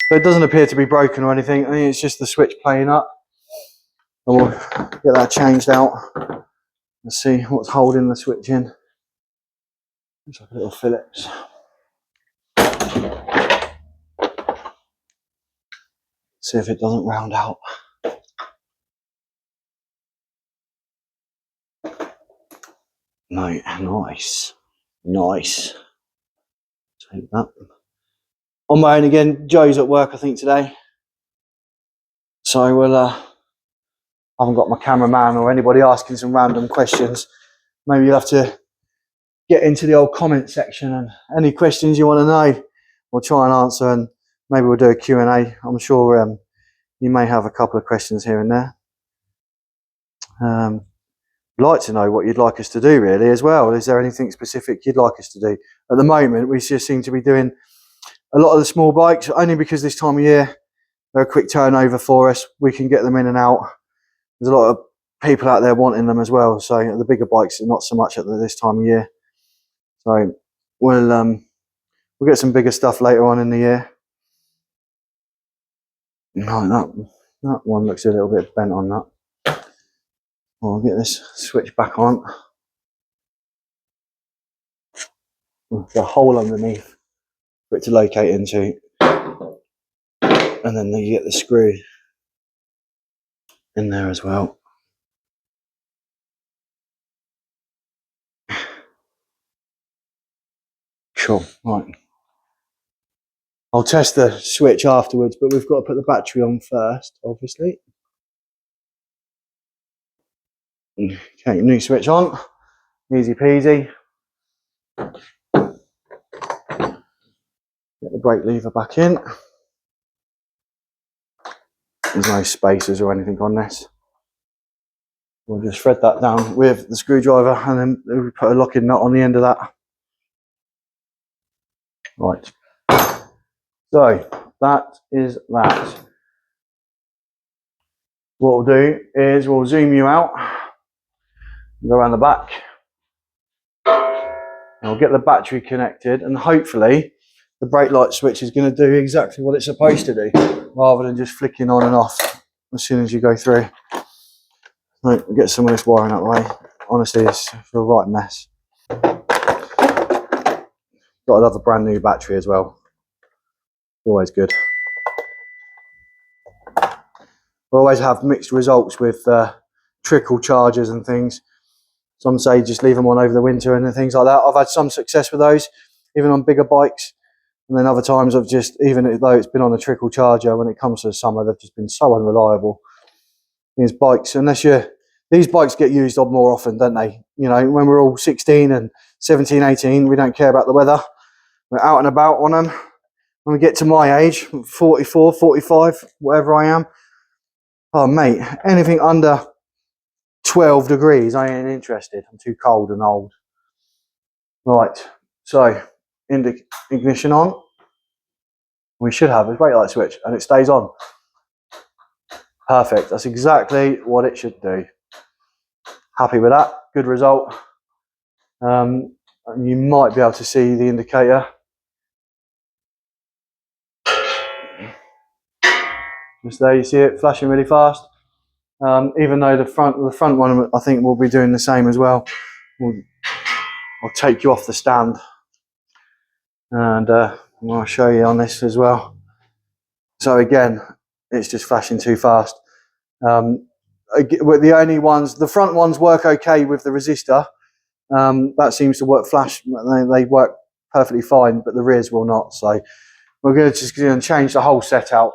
So it doesn't appear to be broken or anything. I think it's just the switch playing up. And we'll get that changed out and see what's holding the switch in. Looks like a little Phillips. See if it doesn't round out. No, nice. Nice. Take that. On my own again. Joe's at work, I think, today. So we'll, I haven't got my cameraman or anybody asking some random questions. Maybe you'll have to get into the old comment section, and any questions you want to know, we'll try and answer, and maybe we'll do a Q&A. I'm sure you may have a couple of questions here and there. I'd like to know what you'd like us to do, really, as well. Is there anything specific you'd like us to do? At the moment, we just seem to be doing a lot of the small bikes, only because this time of year, they're a quick turnover for us. We can get them in and out. There's a lot of people out there wanting them as well. So the bigger bikes are not so much at this time of year. So we'll get some bigger stuff later on in the year. No, that one looks a little bit bent on that. I'll get this switch back on. The hole underneath for it to locate into, and then you get the screw in there as well. Cool, right. I'll test the switch afterwards, but we've got to put the battery on first, obviously. Okay, new switch on. Easy peasy. Get the brake lever back in. There's no spacers or anything on this. We'll just thread that down with the screwdriver, and then we put a locking nut on the end of that. Right. So that is that. What we'll do is we'll zoom you out, go around the back, and we'll get the battery connected, and hopefully the brake light switch is going to do exactly what it's supposed to do, rather than just flicking on and off as soon as you go through. Right, we'll get some of this wiring out of the way. Honestly, it's a right mess. Got another brand new battery as well. Always good. We always have mixed results with trickle chargers and things. Some say just leave them on over the winter and things like that. I've had some success with those, even on bigger bikes. And then other times I've just, even though it's been on a trickle charger, when it comes to the summer, they've just been so unreliable. These bikes, these bikes get used up more often, don't they? You know, when we're all 16 and 17, 18, we don't care about the weather. We're out and about on them. When we get to my age, 44, 45, whatever I am, oh mate, anything under 12 degrees, I ain't interested. I'm too cold and old. Right, so ignition on. We should have a brake light switch, and it stays on. Perfect, that's exactly what it should do. Happy with that, good result. And you might be able to see the indicator. Just there, you see it flashing really fast. Even though the front one, I think, will be doing the same as well. I'll take you off the stand, and I'll show you on this as well. So again, it's just flashing too fast. The only ones, the front ones work okay with the resistor. That seems to work flash. They work perfectly fine, but the rears will not. So we're going to change the whole set out.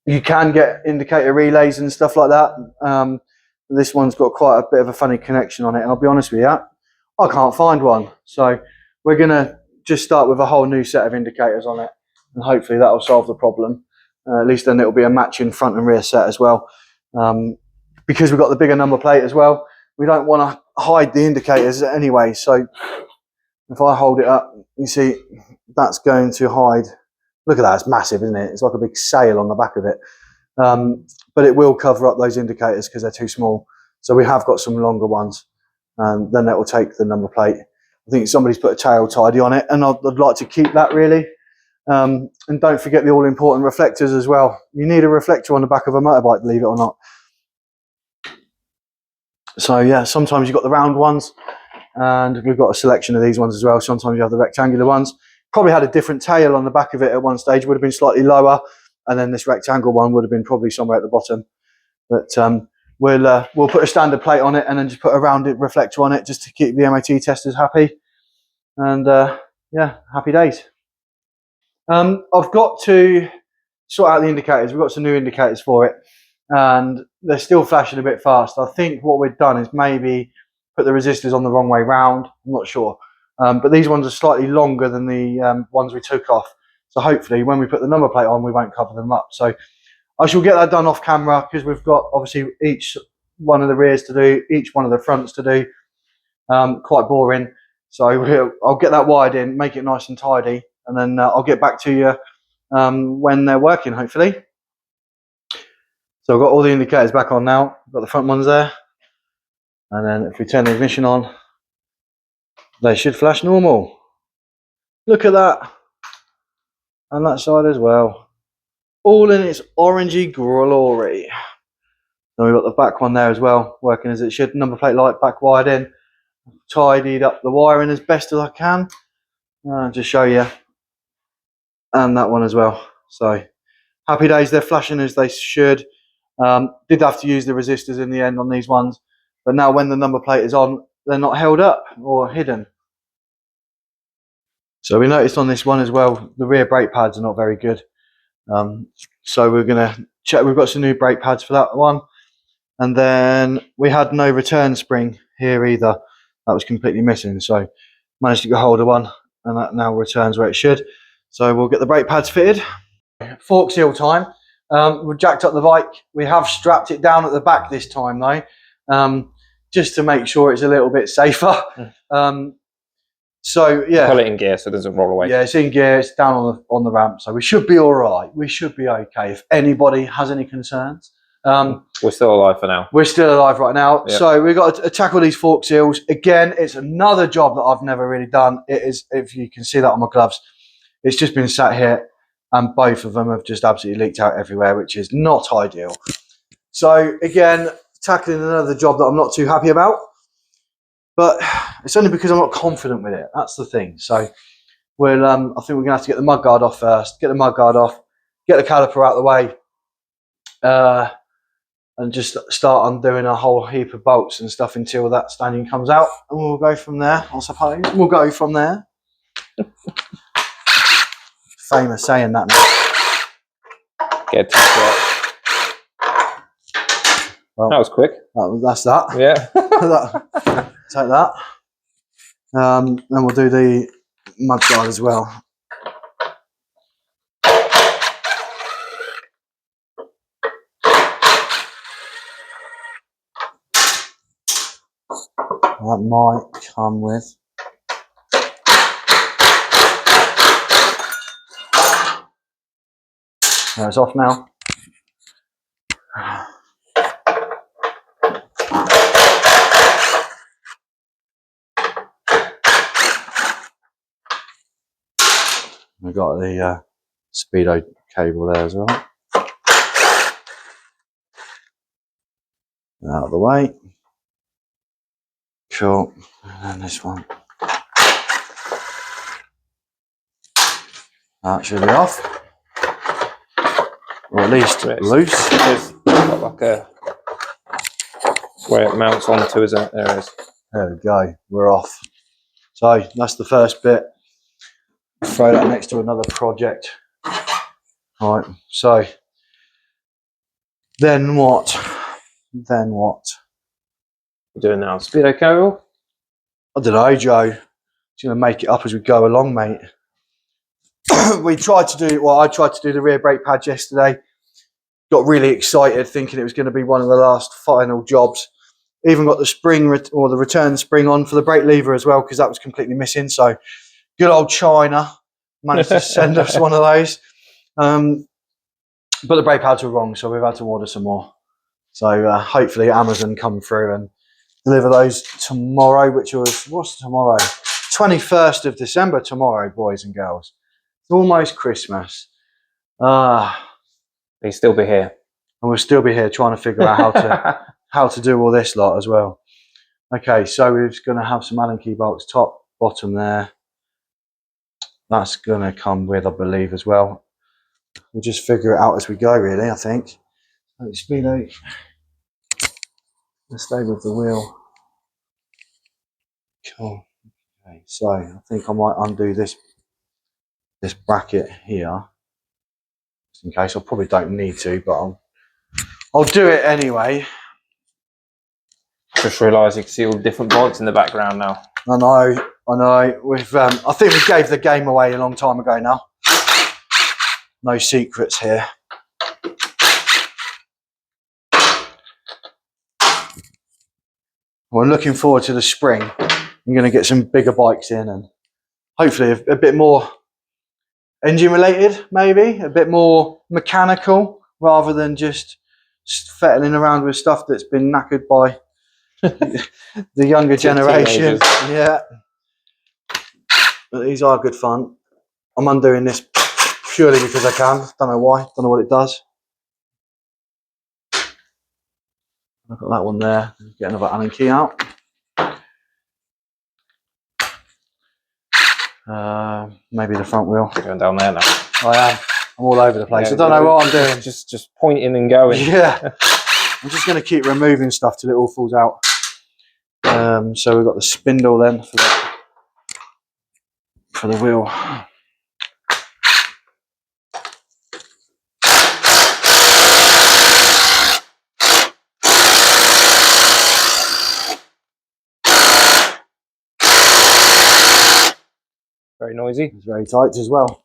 You can get indicator relays and stuff like that. This one's got quite a bit of a funny connection on it, and I'll be honest with you, I can't find one. So we're going to just start with a whole new set of indicators on it, and hopefully that will solve the problem. At least then it'll be a matching front and rear set as well. Because we've got the bigger number plate as well, we don't want to hide the indicators anyway. So if I hold it up, you see that's going to hide. Look at that, it's massive, isn't it? It's like a big sail on the back of it. But it will cover up those indicators because they're too small. So we have got some longer ones, and then that will take the number plate. I think somebody's put a tail tidy on it, and I'd like to keep that really. And don't forget the all-important reflectors as well. You need a reflector on the back of a motorbike, believe it or not. So yeah, sometimes you've got the round ones, and we've got a selection of these ones as well. Sometimes you have the rectangular ones. Probably had a different tail on the back of it at one stage, would have been slightly lower, and then this rectangle one would have been probably somewhere at the bottom. But we'll put a standard plate on it and then just put a rounded reflector on it just to keep the MOT testers happy. And yeah, happy days. I've got to sort out the indicators. We've got some new indicators for it, and they're still flashing a bit fast. I think what we've done is maybe put the resistors on the wrong way round. I'm not sure. But these ones are slightly longer than the ones we took off. So hopefully when we put the number plate on, we won't cover them up. So I shall get that done off camera, because we've got obviously each one of the rears to do, each one of the fronts to do. Quite boring. So I'll get that wired in, make it nice and tidy, and then I'll get back to you when they're working, hopefully. So I've got all the indicators back on now. I've got the front ones there. And then if we turn the ignition on, they should flash normal. Look at that. And that side as well. All in its orangey glory. Then we've got the back one there as well, working as it should. Number plate light back wired in. Tidied up the wiring as best as I can. Just show you. And that one as well. So happy days, they're flashing as they should. Did have to use the resistors in the end on these ones. But now when the number plate is on, they're not held up or hidden. So we noticed on this one as well, the rear brake pads are not very good. So we're going to check. We've got some new brake pads for that one. And then we had no return spring here either. That was completely missing. So managed to get hold of one, and that now returns where it should. So we'll get the brake pads fitted. Fork seal time. We've jacked up the bike. We have strapped it down at the back this time though, just to make sure it's a little bit safer. So yeah, pull it in gear so it doesn't roll away. Yeah, it's in gear. It's down on the ramp, so we should be all right. We should be okay. If anybody has any concerns, we're still alive for now. We're still alive right now. Yep. So we've got to tackle these fork seals again. It's another job that I've never really done. It is, if you can see that on my gloves, it's just been sat here, and both of them have just absolutely leaked out everywhere, which is not ideal. So again, tackling another job that I'm not too happy about. But it's only because I'm not confident with it. That's the thing. So we'll, I think we're going to have to get the mudguard off first. Get the mudguard off. Get the caliper out of the way. And just start undoing a whole heap of bolts and stuff until that standing comes out. And we'll go from there, I suppose. We'll go from there. Famous saying that now. Get to it. Well, that was quick. That's that. Yeah. Take that. Then we'll do the mudguard as well. That might come with. There, it's off now. We've got the speedo cable there as well. Out of the way. Cool. And then this one. That should be off. Or at least loose. There's got like a where it mounts onto, isn't it? There it is. There we go. We're off. So that's the first bit. Throw that next to another project. All right. So then what? Then what? We're doing now speedo cable. I don't know, Joe. It's going to make it up as we go along, mate. We tried to do, well, I tried to do the rear brake pads yesterday. Got really excited thinking it was going to be one of the last final jobs. Even got the spring or the return spring on for the brake lever as well, because that was completely missing. So good old China managed to send us one of those. But the brake pads were wrong, so we've had to order some more. So hopefully Amazon come through and deliver those tomorrow, which was, what's tomorrow? 21st of December tomorrow, boys and girls. It's almost Christmas. He'll still be here. And we'll still be here trying to figure out how to do all this lot as well. Okay, so we're just going to have some Allen key bolts, top, bottom there. That's going to come with, I believe, as well. We'll just figure it out as we go, really, I think. Speed 8. Let's stay with the wheel. Cool. Okay, so I think I might undo this bracket here, just in case. I probably don't need to, but I'll do it anyway. Just realised you can see all the different bolts in the background now. I know. We've I think we gave the game away a long time ago now. No secrets here. We're looking forward to the spring. I'm going to get some bigger bikes in and hopefully a bit more engine related, maybe a bit more mechanical rather than just fettling around with stuff that's been knackered by the younger generation. Yeah, but these are good fun. I'm undoing this purely because I can. Don't know why. Don't know what it does. I've got that one there. Get another Allen key out. Maybe the front wheel. Going down there now. I am. I'm all over the place. Yeah, I don't know what I'm doing. Just pointing and going. Yeah. I'm just going to keep removing stuff till it all falls out. So we've got the spindle then for the wheel. Very noisy. It's very tight as well.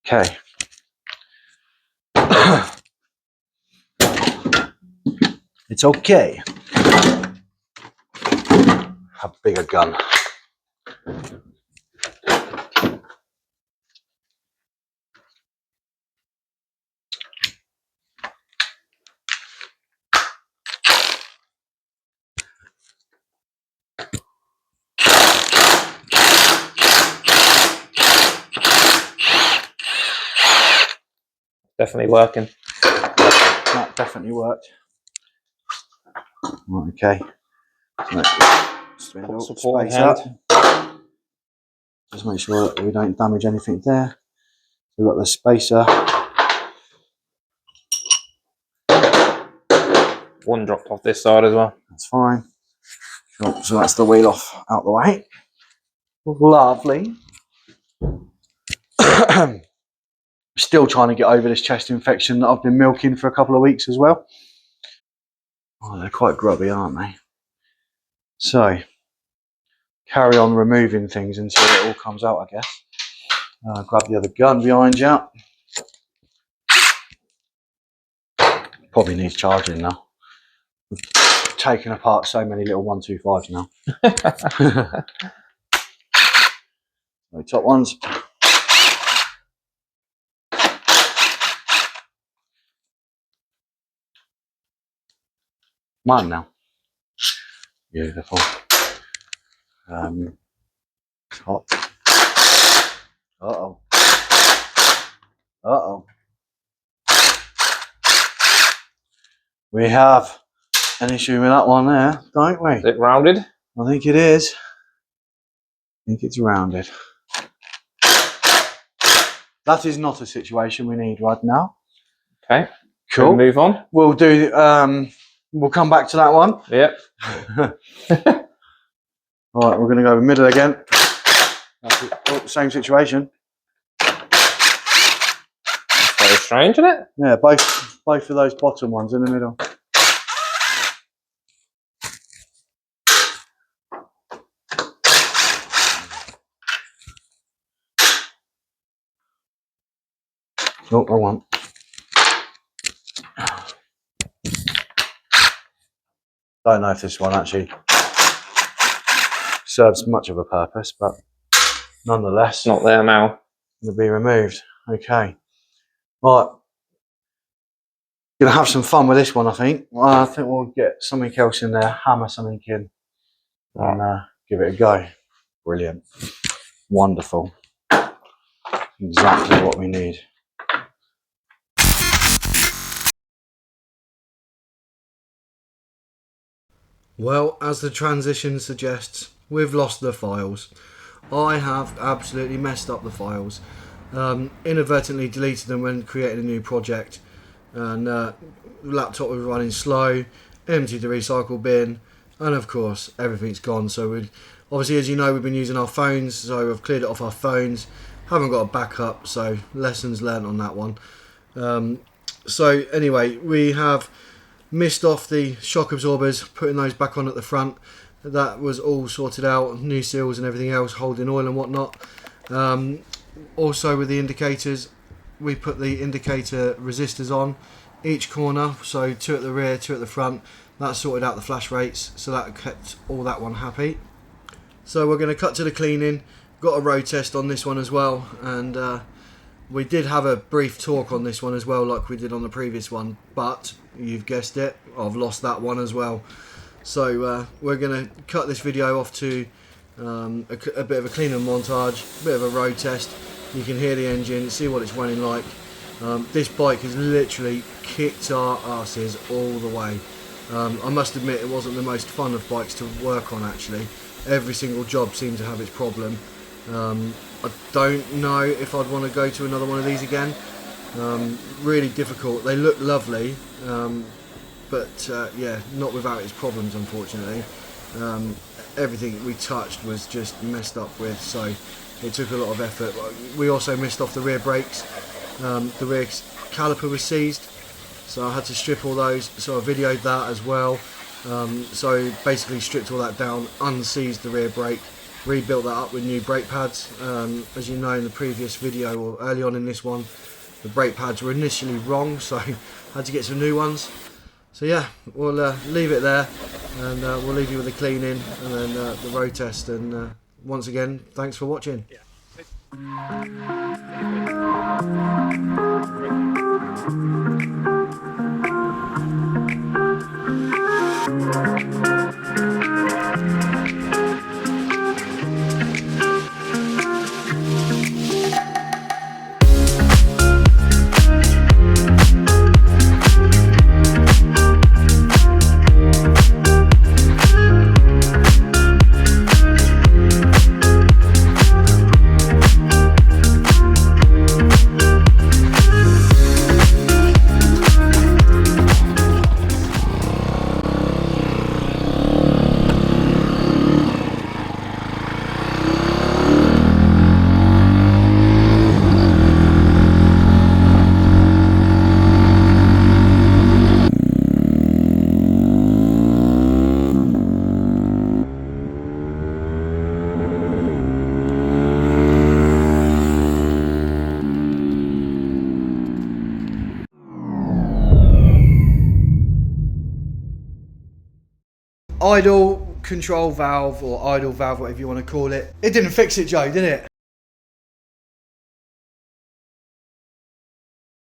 Okay. It's okay. A bigger gun. Definitely working. That definitely worked. Right, okay. Spindle, Supporting space hand. up. Just make sure that we don't damage anything there. We've got the spacer. One dropped off this side as well. That's fine. Cool. So that's the wheel off out the way. Lovely. Still trying to get over this chest infection that I've been milking for a couple of weeks as well. Oh, they're quite grubby, aren't they? So, carry on removing things until it all comes out, I guess. Grab the other gun behind you. Probably needs charging now. We've taken apart so many little 125s now. The top ones. Mine now. Beautiful. Top. Uh-oh. Uh-oh. We have an issue with that one there, don't we? Is it rounded? I think it is. I think it's rounded. That is not a situation we need right now. Okay. Cool. We'll move on. We'll do. We'll come back to that one. Yep. All right, we're going to go middle again. That's it. Oh, same situation. That's very strange, isn't it? Yeah, both of those bottom ones in the middle. Oh, I want. Don't know if this one actually serves much of a purpose, but nonetheless, It's not there now. it'll be removed. Okay. Right. Gonna have some fun with this one, I think. I think we'll get something else in there, hammer something in, and give it a go. Brilliant. Wonderful. Exactly what we need. Well, as the transition suggests, we've lost the files. I have absolutely messed up the files. Inadvertently deleted them when creating a new project, and laptop was running slow, emptied the recycle bin, and of course everything's gone. So we, obviously, as you know, we've been using our phones, so I've cleared it off our phones. Haven't got a backup, so lessons learned on that one. So anyway, we have missed off the shock absorbers, putting those back on at the front. That was all sorted out, new seals and everything else, holding oil and whatnot. Also with the indicators, we put the indicator resistors on each corner, so 2 at the rear, 2 at the front. That sorted out the flash rates, so that kept all that one happy. So we're going to cut to the cleaning. Got a road test on this one as well, and we did have a brief talk on this one as well, like we did on the previous one, but you've guessed it, I've lost that one as well. So we're going to cut this video off to a bit of a cleaning montage, a bit of a road test. You can hear the engine, see what it's running like. This bike has literally kicked our asses all the way. I must admit, it wasn't the most fun of bikes to work on actually. Every single job seemed to have its problem. I don't know if I'd want to go to another one of these again. Really difficult. They look lovely, but yeah, not without its problems, unfortunately. Everything we touched was just messed up with, so it took a lot of effort. We also missed off the rear brakes. The rear caliper was seized, so I had to strip all those, so I videoed that as well. So basically stripped all that down, unseized the rear brake, rebuilt that up with new brake pads. As you know, in the previous video, or early on in this one, the brake pads were initially wrong, so I had to get some new ones. So yeah, we'll leave it there, and we'll leave you with the cleaning and then the road test. And once again, thanks for watching. Idle control valve, or idle valve, whatever you want to call it. It didn't fix it, Joe, did it?